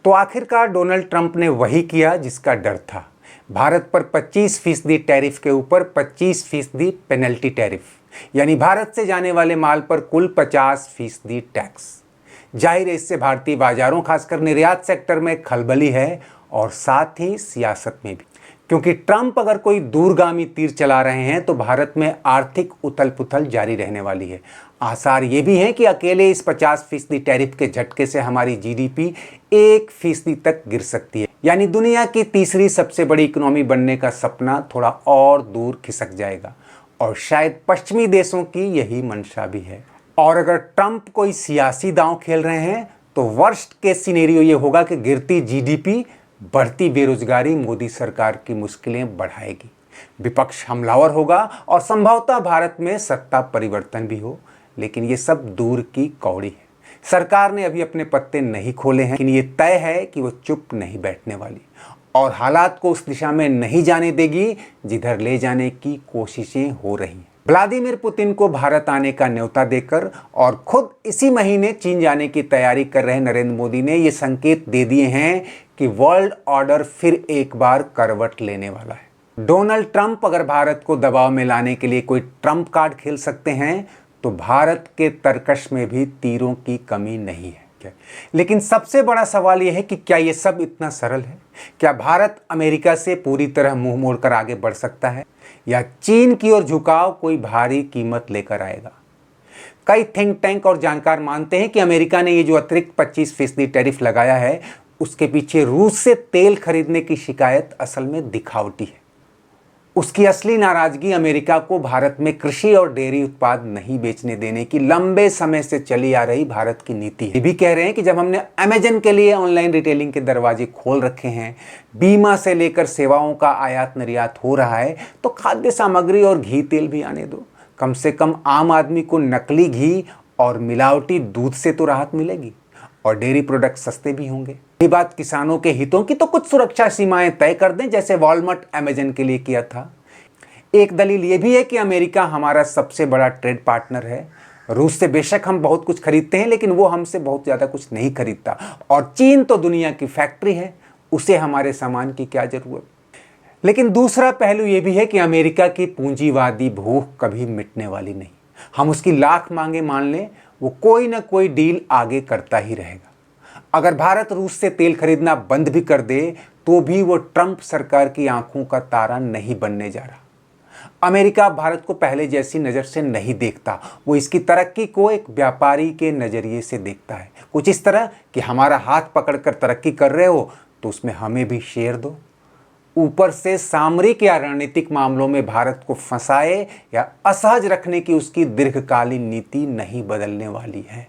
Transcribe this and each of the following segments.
तो आखिरकार Donald Trump ने वही किया जिसका डर था। भारत पर 25% टैरिफ के ऊपर 25% पेनल्टी टैरिफ, यानी भारत से जाने वाले माल पर कुल 50% टैक्स। जाहिर है इससे भारतीय बाजारों खासकर निर्यात सेक्टर में खलबली है और साथ ही सियासत में भी, क्योंकि ट्रंप अगर कोई दूरगामी तीर चला रहे हैं तो भारत में आर्थिक उथल पुथल जारी रहने वाली है। आसार ये भी हैं कि अकेले इस 50% टैरिफ के झटके से हमारी जीडीपी 1% तक गिर सकती है, यानी दुनिया की तीसरी सबसे बड़ी इकोनॉमी बनने का सपना थोड़ा और दूर खिसक जाएगा। और शायद पश्चिमी देशों की यही मंशा भी है। और अगर ट्रंप कोई सियासी दांव खेल रहे हैं तो वर्स्ट केस सिनेरियो ये होगा कि गिरती जीडीपी, बढ़ती बेरोजगारी मोदी सरकार की मुश्किलें बढ़ाएगी, विपक्ष हमलावर होगा और संभवतः भारत में सत्ता परिवर्तन भी हो। लेकिन ये सब दूर की कौड़ी है। सरकार ने अभी अपने पत्ते नहीं खोले हैं, लेकिन ये तय है कि वो चुप नहीं बैठने वाली और हालात को उस दिशा में नहीं जाने देगी जिधर ले जाने की कोशिशें हो रही हैं। व्लादिमीर पुतिन को भारत आने का न्योता देकर और खुद इसी महीने चीन जाने की तैयारी कर रहे नरेंद्र मोदी ने ये संकेत दे दिए हैं कि वर्ल्ड ऑर्डर फिर एक बार करवट लेने वाला है। डोनाल्ड ट्रंप अगर भारत को दबाव में लाने के लिए कोई ट्रंप कार्ड खेल सकते हैं तो भारत के तरकश में भी तीरों की कमी नहीं है। लेकिन सबसे बड़ा सवाल यह है कि क्या यह सब इतना सरल है? क्या भारत अमेरिका से पूरी तरह मुंह मोड़कर आगे बढ़ सकता है या चीन की ओर झुकाव कोई भारी कीमत लेकर आएगा? कई थिंक टैंक और जानकार मानते हैं कि अमेरिका ने ये जो अतिरिक्त 25% टैरिफ लगाया है उसके पीछे रूस से तेल खरीदने की शिकायत असल में दिखावटी है। उसकी असली नाराजगी अमेरिका को भारत में कृषि और डेयरी उत्पाद नहीं बेचने देने की लंबे समय से चली आ रही भारत की नीति है। ये भी कह रहे हैं कि जब हमने अमेजन के लिए ऑनलाइन रिटेलिंग के दरवाजे खोल रखे हैं, बीमा से लेकर सेवाओं का आयात निर्यात हो रहा है, तो खाद्य सामग्री और घी तेल भी आने दो। कम से कम आम आदमी को नकली घी और मिलावटी दूध से तो राहत मिलेगी और डेयरी प्रोडक्ट सस्ते भी होंगे। ये बात किसानों के हितों की, तो कुछ सुरक्षा सीमाएं तय कर दें जैसे वॉलमार्ट अमेजन के लिए किया था। एक दलील ये भी है कि अमेरिका हमारा सबसे बड़ा ट्रेड पार्टनर है। रूस से बेशक हम बहुत कुछ खरीदते हैं लेकिन वो हमसे बहुत ज़्यादा कुछ नहीं खरीदता, और चीन तो दुनिया की फैक्ट्री है, उसे हमारे सामान की क्या ज़रूरत। लेकिन दूसरा पहलू ये भी है कि अमेरिका की पूंजीवादी भूख कभी मिटने वाली नहीं। हम उसकी लाख मांगे मान लें, वो कोई ना कोई डील आगे करता ही रहेगा। अगर भारत रूस से तेल खरीदना बंद भी कर दे तो भी वो ट्रंप सरकार की आंखों का तारा नहीं बनने जा रहा। अमेरिका भारत को पहले जैसी नज़र से नहीं देखता, वो इसकी तरक्की को एक व्यापारी के नज़रिए से देखता है। कुछ इस तरह कि हमारा हाथ पकड़कर तरक्की कर रहे हो तो उसमें हमें भी शेयर दो। ऊपर से सामरिक या रणनीतिक मामलों में भारत को फंसाए या असहज रखने की उसकी दीर्घकालीन नीति नहीं बदलने वाली है।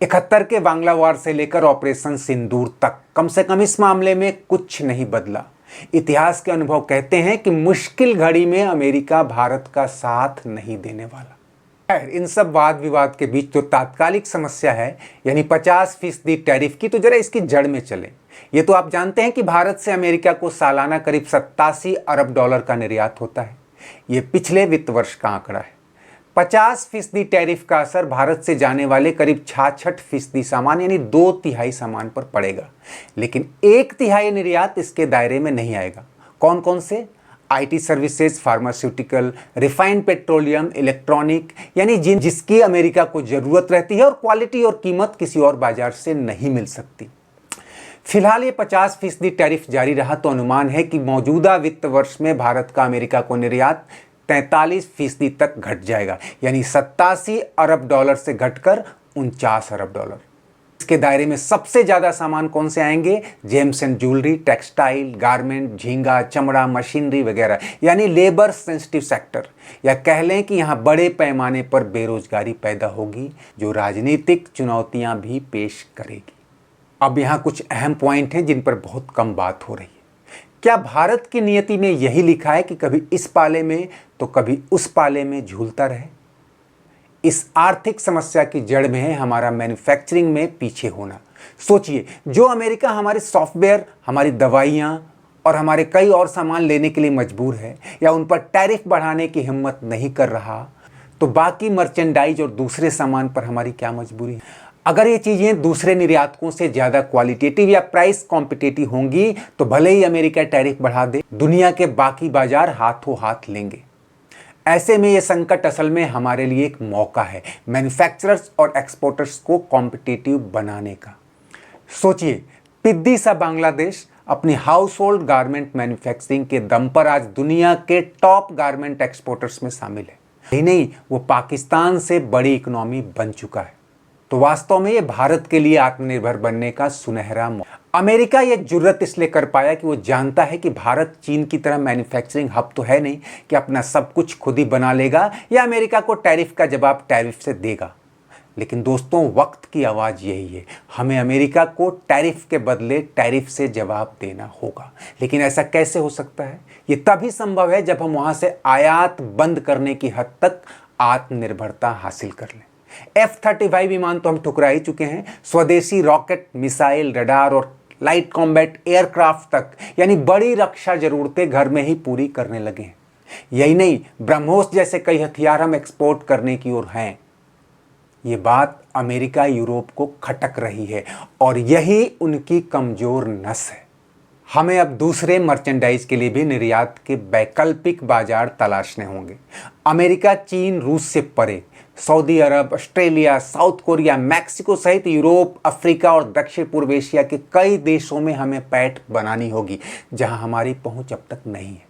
71 के बांग्ला वार से लेकर ऑपरेशन सिंदूर तक कम से कम इस मामले में कुछ नहीं बदला। इतिहास के अनुभव कहते हैं कि मुश्किल घड़ी में अमेरिका भारत का साथ नहीं देने वाला। इन सब वाद विवाद के बीच जो तात्कालिक समस्या है यानी 50% टैरिफ की, तो जरा इसकी जड़ में चले। ये तो आप जानते हैं कि भारत से अमेरिका को सालाना करीब 87 अरब डॉलर का निर्यात होता है। ये पिछले वित्त वर्ष का आंकड़ा है। 50% टैरिफ का असर भारत से जाने वाले करीब 66% सामान यानी 2/3 सामान पर पड़ेगा, लेकिन 1/3 निर्यात इसके दायरे में नहीं आएगा। कौन कौन से? IT services, pharmaceutical, refined petroleum, electronic, यानी जिसकी अमेरिका को जरूरत रहती है और क्वालिटी और कीमत किसी और बाजार से नहीं मिल सकती। फिलहाल ये 50% टैरिफ जारी रहा तो अनुमान है कि मौजूदा वित्त वर्ष में भारत का अमेरिका को निर्यात 43% तक घट जाएगा, यानी 87 अरब डॉलर से घटकर 49 अरब डॉलर। इसके दायरे में सबसे ज्यादा सामान कौन से आएंगे? James and jewellery, textile, garment, झींगा, चमड़ा, मशीनरी वगैरह, यानी लेबर सेंसिटिव सेक्टर। या कह लें कि यहाँ बड़े पैमाने पर बेरोजगारी पैदा होगी जो राजनीतिक चुनौतियां भी पेश करेगी। अब यहाँ कुछ अहम पॉइंट हैं जिन पर बहुत कम बात हो रही है। क्या भारत की नियति में यही लिखा है कि कभी इस पाले में तो कभी उस पाले में झूलता रहे? इस आर्थिक समस्या की जड़ में है हमारा मैन्युफैक्चरिंग में पीछे होना। सोचिए, जो अमेरिका हमारे सॉफ्टवेयर, हमारी दवाइयाँ और हमारे कई और सामान लेने के लिए मजबूर है या उन पर टैरिफ बढ़ाने की हिम्मत नहीं कर रहा, तो बाकी मर्चेंडाइज और दूसरे सामान पर हमारी क्या मजबूरी है? अगर ये चीज़ें दूसरे निर्यातकों से ज़्यादा क्वालिटेटिव या प्राइस कॉम्पिटिटिव होंगी तो भले ही अमेरिका टैरिफ बढ़ा दे, दुनिया के बाकी बाजार हाथों हाथ लेंगे। ऐसे में ये संकट असल में हमारे लिए एक मौका है मैन्युफैक्चरर्स और एक्सपोर्टर्स को कॉम्पिटिटिव बनाने का। सोचिए, पिद्दी सा बांग्लादेश अपनी हाउस होल्ड गारमेंट मैन्युफैक्चरिंग के दम पर आज दुनिया के टॉप गारमेंट एक्सपोर्टर्स में शामिल है। यही नहीं, वो पाकिस्तान से बड़ी इकोनॉमी बन चुका है। तो वास्तव में ये भारत के लिए आत्मनिर्भर बनने का सुनहरा मौका। अमेरिका ये जुर्रत इसलिए कर पाया कि वो जानता है कि भारत चीन की तरह मैन्युफैक्चरिंग हब तो है नहीं कि अपना सब कुछ खुद ही बना लेगा या अमेरिका को टैरिफ का जवाब टैरिफ से देगा। लेकिन दोस्तों, वक्त की आवाज़ यही है, हमें अमेरिका को टैरिफ के बदले टैरिफ से जवाब देना होगा। लेकिन ऐसा कैसे हो सकता है? ये तभी संभव है जब हम वहाँ से आयात बंद करने की हद तक आत्मनिर्भरता हासिल कर लें। F-35 विमान तो हम ठुकरा ही चुके हैं, स्वदेशी रॉकेट, मिसाइल, रडार और लाइट कॉम्बैट एयरक्राफ्ट तक यानी बड़ी रक्षा जरूरतें घर में ही पूरी करने लगे हैं। यही नहीं, ब्रह्मोस जैसे कई हथियार हम एक्सपोर्ट करने की ओर हैं। ये बात अमेरिका यूरोप को खटक रही है और यही उनकी कमजोर नस है। हमें अब दूसरे मर्चेंडाइज के लिए भी निर्यात के वैकल्पिक बाजार तलाशने होंगे। अमेरिका, चीन, रूस से परे सऊदी अरब, ऑस्ट्रेलिया, साउथ कोरिया, मैक्सिको सहित यूरोप, अफ्रीका और दक्षिण पूर्व एशिया के कई देशों में हमें पैठ बनानी होगी जहां हमारी पहुंच अब तक नहीं है।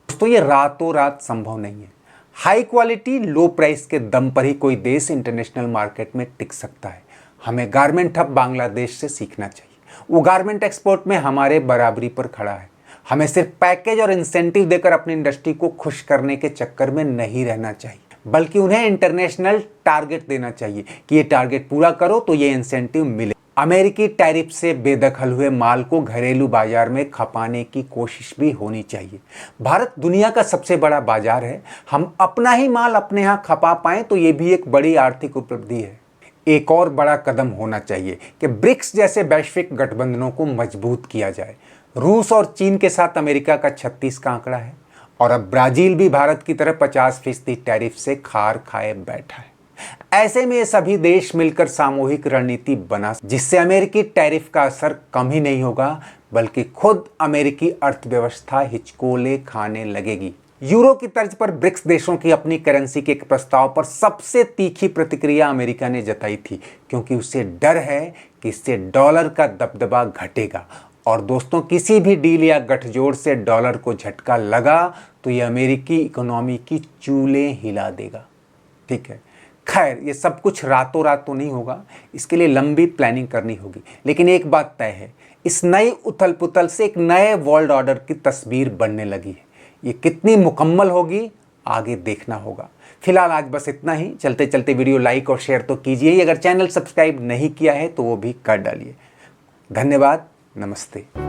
दोस्तों, ये रातों रात संभव नहीं है। हाई क्वालिटी लो प्राइस के दम पर ही कोई देश इंटरनेशनल मार्केट में टिक सकता है। हमें गारमेंट हब बांग्लादेश से सीखना चाहिए। वो गारमेंट एक्सपोर्ट में हमारे बराबरी पर खड़ा है। हमें सिर्फ पैकेज और इंसेंटिव देकर अपनी इंडस्ट्री को खुश करने के चक्कर में नहीं रहना चाहिए, बल्कि उन्हें इंटरनेशनल टारगेट देना चाहिए कि ये टारगेट पूरा करो तो ये इंसेंटिव मिले। अमेरिकी टैरिफ से बेदखल हुए माल को घरेलू बाजार में खपाने की कोशिश भी होनी चाहिए। भारत दुनिया का सबसे बड़ा बाजार है, हम अपना ही माल अपने यहाँ खपा पाएं तो ये भी एक बड़ी आर्थिक उपलब्धि है। एक और बड़ा कदम होना चाहिए कि ब्रिक्स जैसे वैश्विक गठबंधनों को मजबूत किया जाए। रूस और चीन के साथ अमेरिका का 36 का आंकड़ा है और अब ब्राजील भी भारत की तरह 50% टैरिफ से खार खाए बैठा है। ऐसे में ये सभी देश मिलकर सामूहिक रणनीति बना जिससे अमेरिकी टैरिफ का असर कम ही नहीं होगा बल्कि खुद अमेरिकी अर्थव्यवस्था हिचकोले खाने लगेगी। यूरो की तर्ज पर ब्रिक्स देशों की अपनी करेंसी के एक प्रस्ताव पर सबसे तीखी प्रतिक्रिया अमेरिका ने जताई थी, क्योंकि उसे डर है कि इससे डॉलर का दबदबा घटेगा। और दोस्तों, किसी भी डील या गठजोड़ से डॉलर को झटका लगा तो ये अमेरिकी इकोनॉमी की चूलें हिला देगा। ठीक है, खैर ये सब कुछ रातों रात तो नहीं होगा, इसके लिए लंबी प्लानिंग करनी होगी। लेकिन एक बात तय है, इस नई उथल पुथल से एक नए वर्ल्ड ऑर्डर की तस्वीर बनने लगी है। ये कितनी मुकम्मल होगी आगे देखना होगा। फिलहाल आज बस इतना ही। चलते चलते वीडियो लाइक और शेयर तो कीजिए ही, अगर चैनल सब्सक्राइब नहीं किया है तो वो भी कर डालिए। धन्यवाद, नमस्ते।